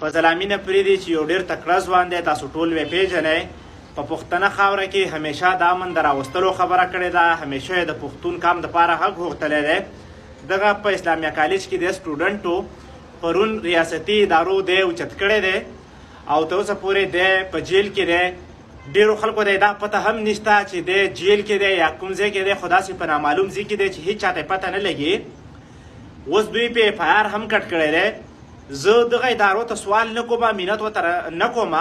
فضل امین افریدي چې یو ډېر تکړه ځوان دی، تاسو ټول یې پیژنئ. په پښتنه خاوره کې همیشه د امن د راوستلو خبره کړې ده، همیشه یې د پښتون قام دپاره حق غوښتلی دی. دغه په اسلامیه کالج کې د سټوډنټو پرون ریاستي ادارو دی اوچت کړی دی او تر اوسه پورې دی په جیل کې دی. ډېرو خلکو دی دا پته هم نشته چې دی جیل کې دی یا کوم ځای کې دی، خو داسې په نامعلوم ځای کې دی چې هېڅ چاته پته نه لګي. اوس دوی په اف آی آر هم کټ کړی دی. زه دغه ادارو ته سوال نه کوم، مینت ورته نه کوم،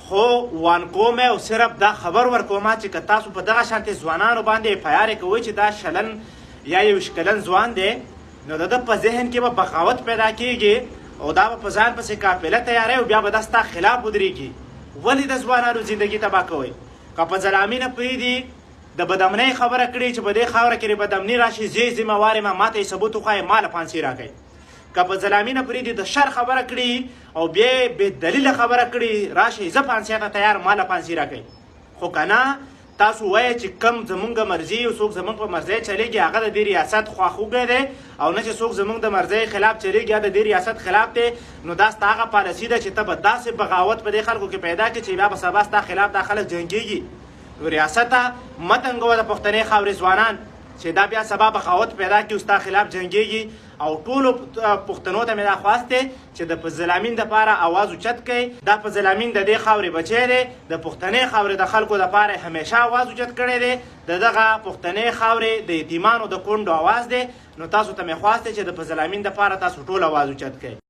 خو وان کوم او صرف دا خبر ورکوم چې که تاسو په دغه شانتې ځوانانو باندې اف آی آر کوئ چې دا شلن یا یو شکلن ځوان دی، نو د ده په ذهن کې به بغاوت پیدا کیږي او دا به په ځان پسې قافله تیاروي او بیا به دا ستا خلاف ودرېږي. ولې د ځوانانو زندګي تباه کوئ؟ که فضل امین افریدي د بدامنۍ خبره کړې چې په دې خاوره کې بدامني راشي، زه ذمهوار یم، ما ته یې ثبوت وښایئ، ما له پانسي راکړئ. که فضل امین افریدي د شر خبره کړي او بیا یې بې دلیله خبره کړي، راشئ زه پانسۍ ته تیار، ما له پانسي راکړئ. خو که نه تاسو وایئ چې کم زمونږ مرضي او څوک زمونږ په مرضۍ چلیږي هغه د دې ریاست خواخوږی دی او نه چې څوک زمونږ د مرضۍ خلاف چلیږي یا د دې ریاست خلاف دی، نو دا ستا هغه پالیسي ده چې ته به داسې بغاوت په دې خلکو کې پیدا کړي چې بیا به سبا ستا خلاف دا خلک جنګېږي. نو ریاسته مه تنګوه د پښتنې خاورې ځوانان چې دا بیا سبا بغاوت پیدا کړي او ستا خلاف جنګېږي. او ټولو پښتنو ته مې دا خواست دی چې د فضل امین دپاره اواز اوچت کړئ. دا فضل امین د دې خاورې بچی دی، د پښتنې خاورې د خلکو دپاره همیشه اواز اوچت کړی دی، د دغه پښتنې خاورې د یتیمانو د کونډو اواز دی. نو تاسو ته مې خواست دی چې د فضل امین دپاره تاسو ټول اواز اوچت کړئ.